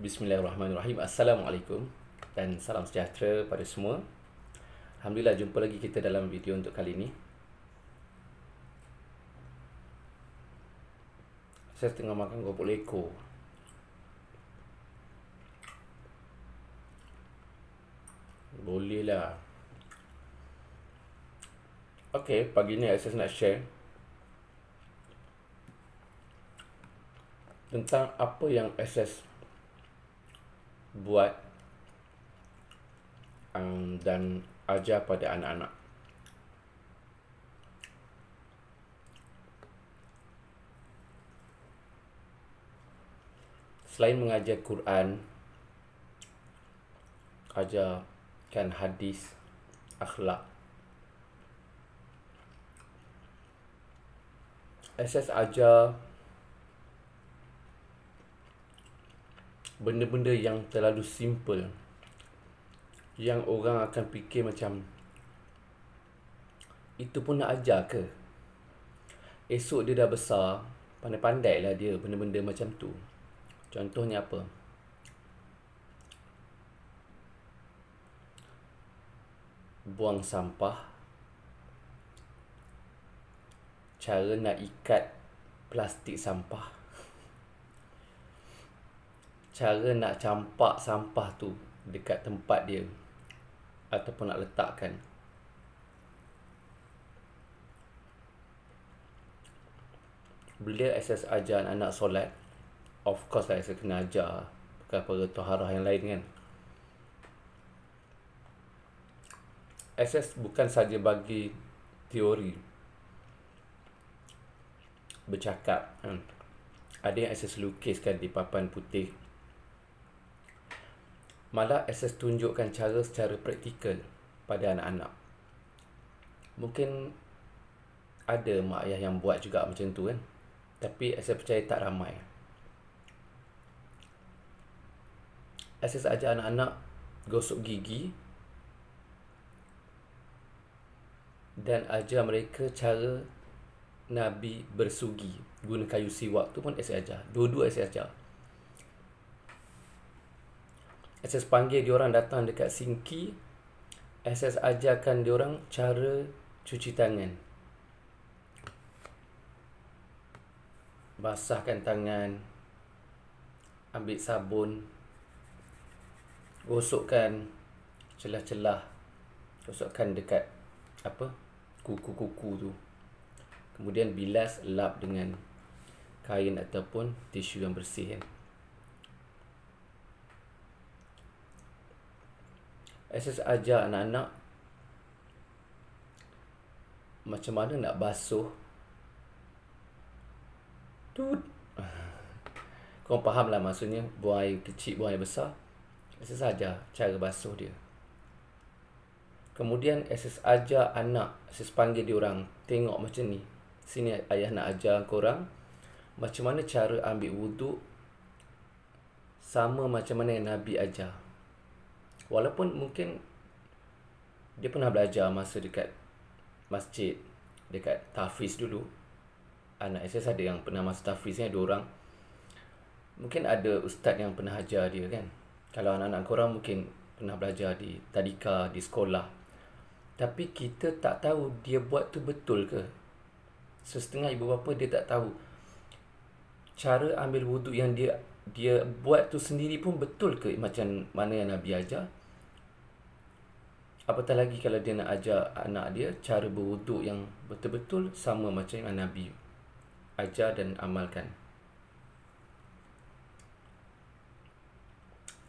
Bismillahirrahmanirrahim. Assalamualaikum dan salam sejahtera pada semua. Alhamdulillah, jumpa lagi kita dalam video untuk kali ini. Saya tengah makan keropok leko. Boleh lah. Okey, pagi ni saya nak share tentang apa yang SS buat dan ajar pada anak-anak. Selain mengajar Quran, ajarkan hadis, akhlak, SS ajar benda-benda yang terlalu simple, yang orang akan fikir macam itu pun nak ajar ke? Esok dia dah besar, pandai-pandai lah dia benda-benda macam tu. Contohnya apa? Buang sampah, cara nak ikat plastik sampah, cara nak campak sampah tu dekat tempat dia ataupun nak letakkan. Bila SS ajar anak solat, of course lah saya kena ajar perkara taharah yang lain kan. SS bukan saja bagi teori bercakap kan. Ada yang SS lukiskan di papan putih. Malah SS tunjukkan cara secara praktikal pada anak-anak. Mungkin ada mak ayah yang buat juga macam tu kan. Tapi SS percaya tak ramai. SS ajar anak-anak gosok gigi dan ajar mereka cara Nabi bersugi guna kayu siwak tu pun SS ajar. Dua-dua SS ajar. SS panggil diorang datang dekat sinki. SS ajarkan diorang cara cuci tangan. Basahkan tangan, ambil sabun, gosokkan celah-celah, gosokkan dekat kuku-kuku tu. Kemudian bilas, lap dengan kain ataupun tisu yang bersih kan. SS ajar anak-anak macam mana nak basuh tut. Kau faham lah maksudnya, buang air kecil, buang air besar. SS ajar cara basuh dia. Kemudian SS ajar anak, SS panggil diorang, tengok macam ni. Sini ayah nak ajar korang macam mana cara ambil wuduk sama macam mana yang Nabi ajar. Walaupun mungkin dia pernah belajar masa dekat masjid, dekat tahfiz dulu. Anak SS ada yang pernah masa tahfiz ni, ada orang. Mungkin ada ustaz yang pernah ajar dia kan. Kalau anak-anak korang mungkin pernah belajar di tadika, di sekolah. Tapi kita tak tahu dia buat tu betul ke. Setengah ibu bapa dia tak tahu cara ambil wuduk yang dia buat tu sendiri pun betul ke macam mana yang Nabi ajar. Apatah lagi kalau dia nak ajar anak dia cara berwuduk yang betul-betul sama macam yang Nabi ajar dan amalkan.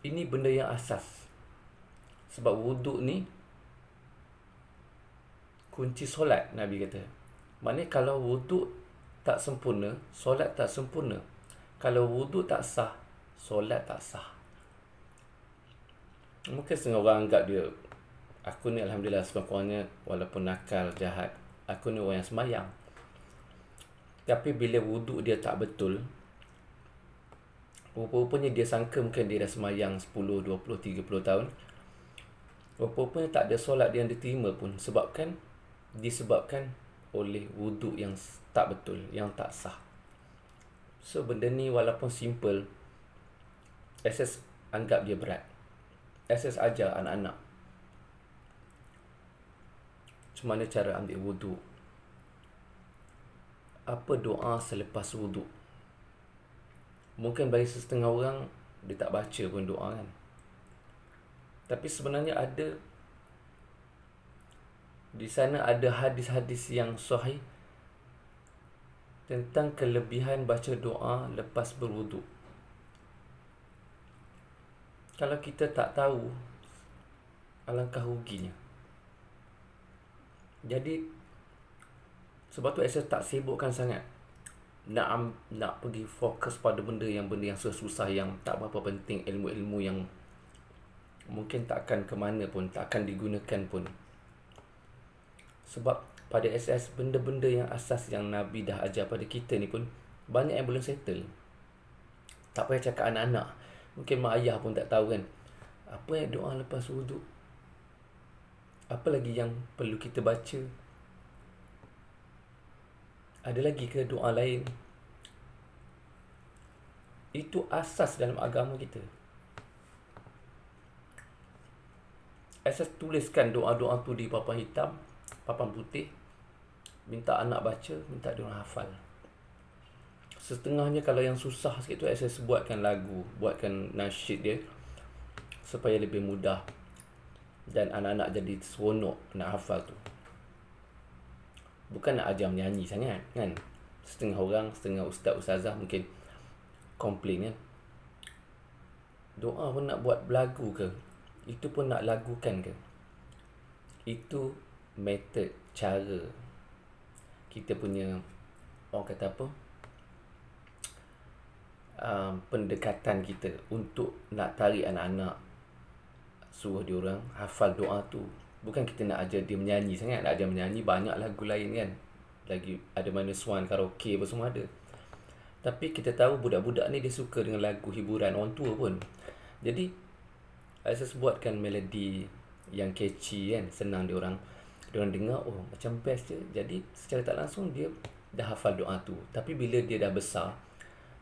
Ini benda yang asas. Sebab wuduk ni kunci solat, Nabi kata. Maknanya kalau wuduk tak sempurna, solat tak sempurna. Kalau wuduk tak sah, solat tak sah. Mungkin setengah orang anggap dia, aku ni Alhamdulillah sekurang-kurangnya walaupun nakal, jahat, aku ni orang yang semayang. Tapi bila wuduk dia tak betul, rupa-rupanya dia sangka mungkin dia dah semayang 10, 20, 30 tahun. Rupa-rupanya tak ada solat yang diterima pun disebabkan oleh wuduk yang tak betul, yang tak sah. So benda ni walaupun simple, SS anggap dia berat. SS ajar anak-anak macam mana cara ambil wuduk, apa doa selepas wuduk. Mungkin bagi setengah orang dia tak baca pun doa kan, tapi sebenarnya di sana ada hadis-hadis yang sahih tentang kelebihan baca doa lepas berwuduk. Kalau kita tak tahu, alangkah ruginya. Jadi sebab tu saya tak sibukkan sangat nak pergi fokus pada benda yang susah, yang tak berapa penting, ilmu-ilmu yang mungkin tak akan ke mana pun, tak akan digunakan pun. Sebab pada SS, benda-benda yang asas yang Nabi dah ajar pada kita ni pun banyak yang belum settle. Tak payah cakap anak-anak, mungkin mak ayah pun tak tahu kan, apa yang doa lepas wuduk, apa lagi yang perlu kita baca, ada lagi ke doa lain. Itu asas dalam agama kita. Asas tuliskan doa-doa tu di papan hitam, papan putih, minta anak baca, minta dia orang hafal. Setengahnya kalau yang susah sikit tu asas buatkan lagu, buatkan nasyid dia supaya lebih mudah dan anak-anak jadi seronok nak hafal tu. Bukan nak ajar menyanyi sangat kan. Setengah orang, setengah ustaz-ustazah mungkin komplain kan, doa pun nak buat lagu ke, itu pun nak lagukan ke. Itu method, cara kita punya, orang kata apa, pendekatan kita untuk nak tarik anak-anak, suruh dia orang hafal doa tu. Bukan kita nak ajar dia menyanyi sangat. Nak ajar menyanyi banyak lagu lain kan, lagi ada mana Swan, karaoke apa semua ada. Tapi kita tahu budak-budak ni dia suka dengan lagu hiburan orang tua pun. Jadi saya buatkan melodi yang catchy kan, senang dia orang dengar, oh macam best je. Jadi secara tak langsung dia dah hafal doa tu. Tapi bila dia dah besar,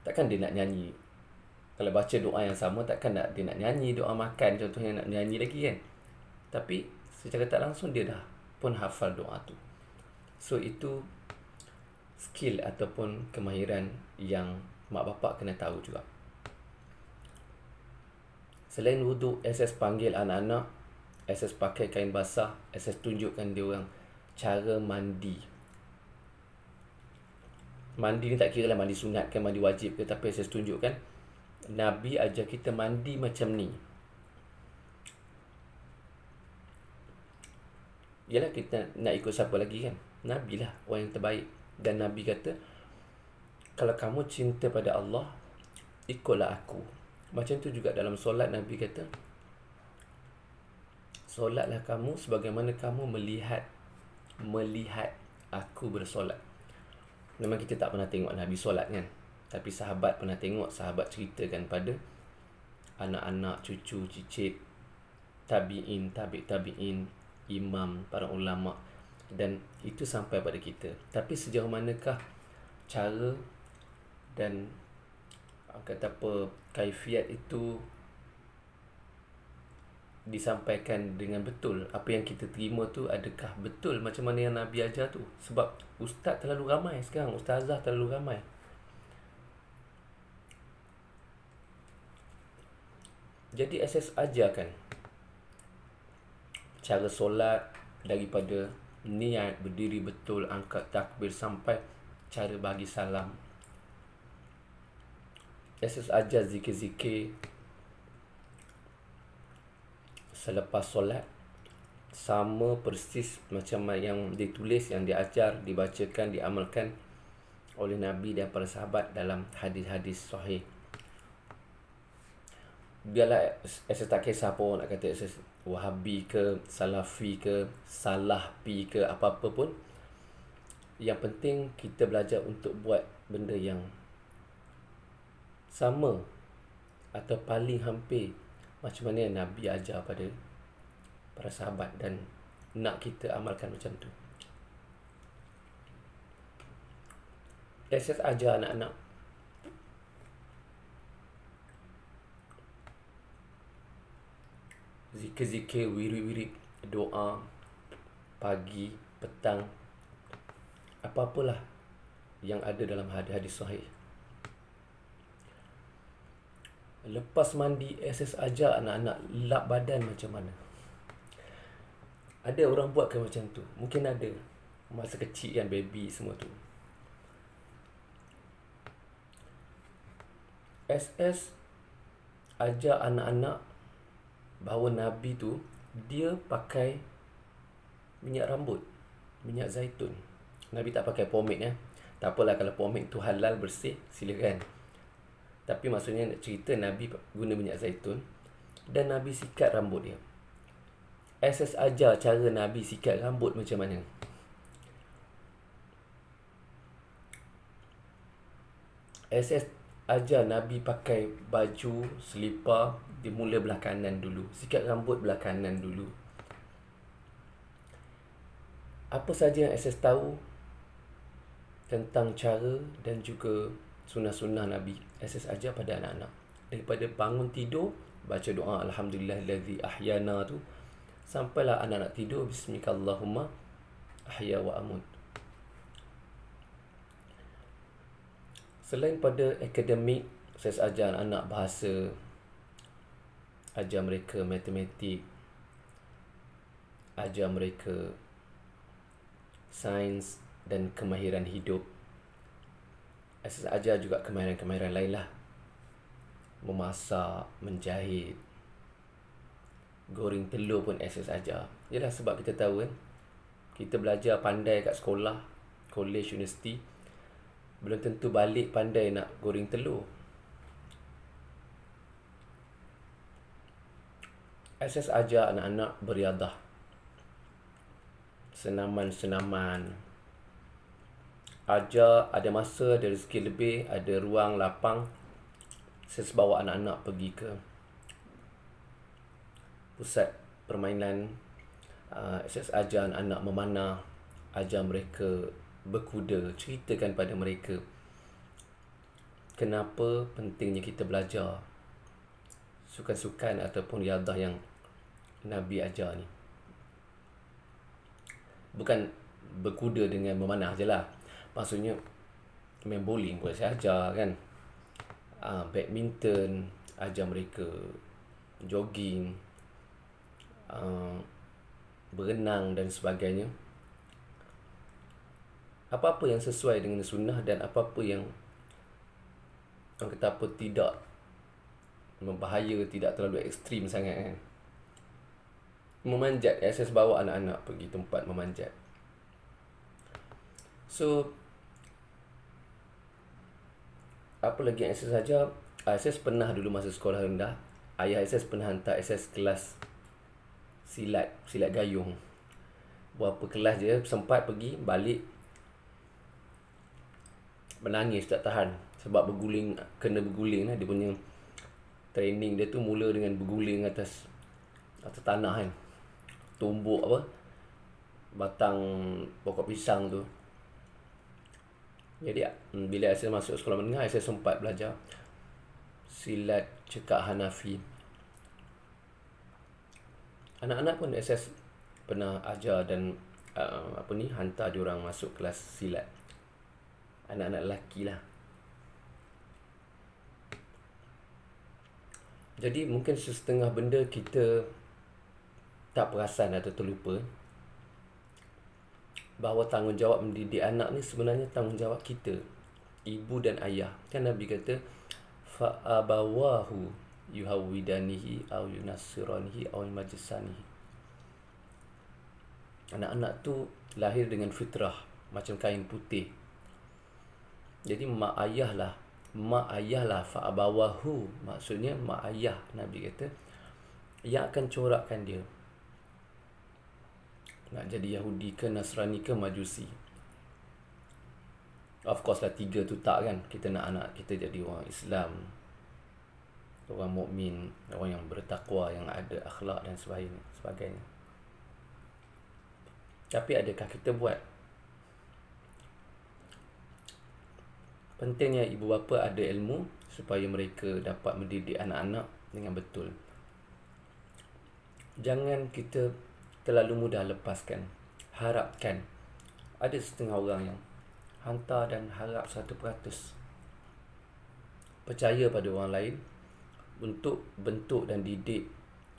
takkan dia nak nyanyi. Kalau baca doa yang sama, takkan dia nak nyanyi doa makan contohnya, nak nyanyi lagi kan. Tapi secara tak langsung dia dah pun hafal doa tu. So itu skill ataupun kemahiran yang mak bapak kena tahu juga. Selain wuduk, SS panggil anak-anak, SS pakai kain basah, SS tunjukkan dia orang cara mandi. Mandi ni tak kira lah mandi sunat ke, mandi wajib ke, tapi SS tunjukkan Nabi ajar kita mandi macam ni. Yalah, kita nak ikut siapa lagi kan? Nabi lah orang yang terbaik. Dan Nabi kata, kalau kamu cinta pada Allah, ikutlah aku. Macam tu juga dalam solat, Nabi kata, solatlah kamu sebagaimana kamu melihat aku bersolat. Memang kita tak pernah tengok Nabi solat kan, tapi sahabat pernah tengok. Sahabat ceritakan pada anak-anak, cucu, cicit, tabi'in, tabi'in, imam, para ulama, dan itu sampai pada kita. Tapi sejauh manakah cara dan kata apa, kaifiat itu disampaikan dengan betul? Apa yang kita terima tu adakah betul macam mana yang Nabi ajar tu? Sebab ustaz terlalu ramai sekarang, ustazah terlalu ramai. Jadi SS ajarkan cara solat, daripada niat, berdiri betul, angkat takbir, sampai cara bagi salam. SS ajar zikir-zikir selepas solat, sama persis macam yang ditulis, yang diajar, dibacakan, diamalkan oleh Nabi dan para sahabat dalam hadis-hadis sahih. Biarlah SS tak kisah apa orang nak kata, SS Wahabi ke, Salafi ke, Salahpi ke, apa-apa pun. Yang penting kita belajar untuk buat benda yang sama atau paling hampir macam mana yang Nabi ajar pada para sahabat, dan nak kita amalkan macam tu. SS ajar anak-anak zikir-zikir, wirid-wirid, doa pagi, petang, apa-apalah yang ada dalam hadis-hadis sahih. Lepas mandi, SS ajar anak-anak lap badan macam mana. Ada orang buat ke macam tu? Mungkin ada. Masa kecil kan, baby semua tu. SS ajar anak-anak bahawa Nabi tu, dia pakai minyak rambut, minyak zaitun. Nabi tak pakai pomade ya. Tak apalah kalau pomade tu halal, bersih, silakan. Tapi maksudnya nak cerita Nabi guna minyak zaitun. Dan Nabi sikat rambut dia. SS ajar cara Nabi sikat rambut macam mana. SS ajar Nabi pakai baju, selipar, dia mula belah kanan dulu. Sikat rambut belah kanan dulu. Apa saja yang SS tahu tentang cara dan juga sunnah-sunnah Nabi, SS ajar pada anak-anak. Daripada bangun tidur, baca doa Alhamdulillahillazi ahyana tu, sampailah anak-anak tidur, Bismikallahumma ahya wa amut. Selain pada akademik, saya ajar anak bahasa, ajar mereka matematik, ajar mereka sains dan kemahiran hidup. Saya ajar juga kemahiran-kemahiran lain lah. Memasak, menjahit, goreng telur pun SS ajar. Yalah, sebab kita tahu kan, kita belajar pandai kat sekolah, college, universiti, belum tentu balik pandai nak goreng telur. SS ajar anak-anak beriadah, senaman-senaman. Ajar ada masa, ada rezeki lebih, ada ruang lapang, saya bawa anak-anak pergi ke pusat permainan. Saya ajar anak-anak memanah, ajar mereka berkuda, ceritakan pada mereka kenapa pentingnya kita belajar sukan-sukan ataupun riadah yang Nabi ajar ni. Bukan berkuda dengan memanah je lah. Maksudnya main bowling pun saya ajar kan, badminton, ajar mereka jogging, berenang dan sebagainya. Apa-apa yang sesuai dengan sunnah dan apa-apa yang orang kata apa, tidak membahaya, tidak terlalu ekstrim sangat kan. Memanjat, saya bawa anak-anak pergi tempat memanjat. So, apa lagi yang SS saja? SS pernah dulu masa sekolah rendah, ayah SS pernah hantar SS kelas silat gayung. Berapa kelas je, sempat pergi, balik menangis tak tahan sebab kena berguling lah. Dia punya training dia tu mula dengan berguling atas tanah kan, tumbuk batang pokok pisang tu. Jadi bila saya masuk sekolah menengah, saya sempat belajar silat cekak Hanafi. Anak-anak pun SS pernah ajar dan hantar diorang masuk kelas silat. Anak-anak lelaki lah. Jadi mungkin setengah benda kita tak perasan atau terlupa, bahawa tanggungjawab mendidik anak ni sebenarnya tanggungjawab kita, ibu dan ayah. Kan Nabi kata, fa'abawahu yuhawidanihi aw yunassiranihi aw yumajjisanihi. Anak-anak tu lahir dengan fitrah macam kain putih. Jadi mak ayah lah fa'abawahu, maksudnya mak ayah, Nabi kata, yang akan corakkan dia nak jadi Yahudi ke, Nasrani ke, Majusi. Of course lah, 3 tu tak kan. Kita nak anak kita jadi orang Islam, orang mukmin, orang yang bertakwa, yang ada akhlak dan sebagainya. Tapi adakah kita buat? Pentingnya ibu bapa ada ilmu supaya mereka dapat mendidik anak-anak dengan betul. Jangan kita terlalu mudah lepaskan. Harapkan. Ada setengah orang yang hantar dan harap 100% percaya pada orang lain untuk bentuk dan didik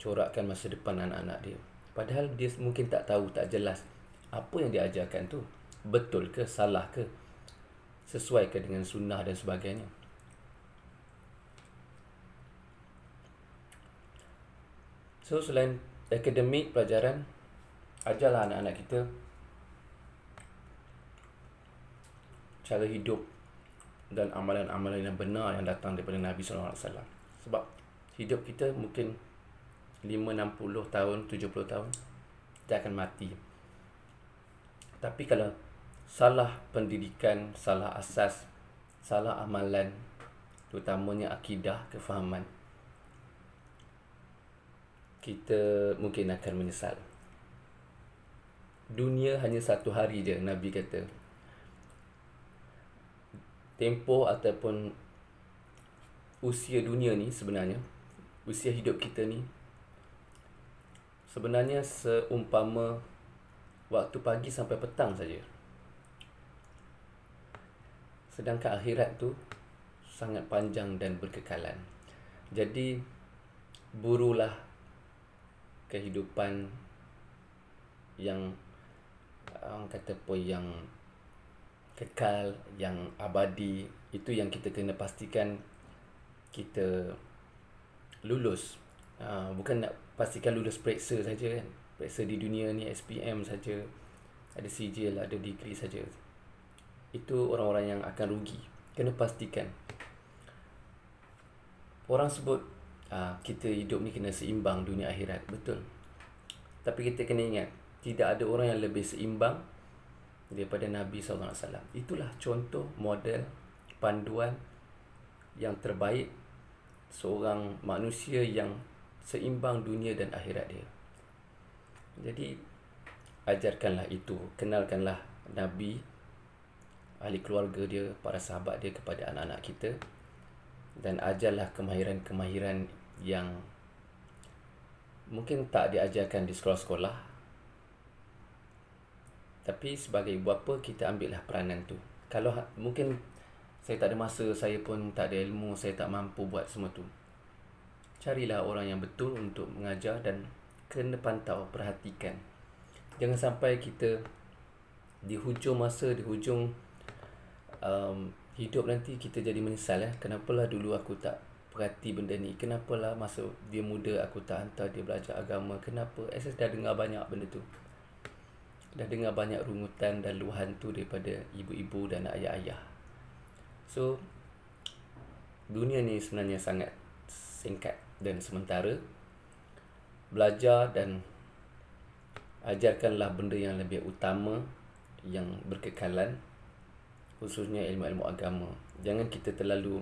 corakkan masa depan anak-anak dia. Padahal dia mungkin tak tahu, tak jelas apa yang diajarkan tu betul ke, salah ke, sesuai ke dengan sunnah dan sebagainya. So selain akademik, pelajaran, ajarlah anak-anak kita cara hidup dan amalan-amalan yang benar yang datang daripada Nabi SAW. Sebab hidup kita mungkin 5-60 tahun, 70 tahun kita akan mati. Tapi kalau salah pendidikan, salah asas, salah amalan, terutamanya akidah, kefahaman, kita mungkin akan menyesal. Dunia hanya satu hari je, Nabi kata. Tempoh ataupun usia dunia ni sebenarnya, usia hidup kita ni sebenarnya seumpama waktu pagi sampai petang saja. Sedangkan akhirat tu sangat panjang dan berkekalan. Jadi burulah kehidupan yang orang kata apa, yang kekal, yang abadi. Itu yang kita kena pastikan kita lulus. Bukan nak pastikan lulus periksa saja kan. Periksa di dunia ni SPM saja, ada sijil, ada degree saja. Itu orang-orang yang akan rugi. Kena pastikan. Orang sebut kita hidup ni kena seimbang dunia akhirat. Betul. Tapi kita kena ingat, tidak ada orang yang lebih seimbang daripada Nabi SAW. Itulah contoh, model, panduan yang terbaik seorang manusia yang seimbang dunia dan akhirat dia. Jadi ajarkanlah itu, kenalkanlah Nabi, ahli keluarga dia, para sahabat dia kepada anak-anak kita, dan ajarlah kemahiran-kemahiran yang mungkin tak diajarkan di sekolah-sekolah. Tapi sebagai ibu bapa, kita ambillah peranan tu. Kalau mungkin saya tak ada masa, saya pun tak ada ilmu, saya tak mampu buat semua tu, carilah orang yang betul untuk mengajar dan kena pantau, perhatikan. Jangan sampai kita di hujung masa, di hujung hidup nanti kita jadi menyesal. Kenapalah dulu aku tak perhati benda ni, kenapalah masa dia muda aku tak hantar dia belajar agama, kenapa? Saya dah dengar banyak benda tu, dah dengar banyak rungutan dan luahan tu daripada ibu-ibu dan ayah-ayah. So dunia ni sebenarnya sangat singkat dan sementara. Belajar dan ajarkanlah benda yang lebih utama, yang berkekalan, khususnya ilmu-ilmu agama. Jangan kita terlalu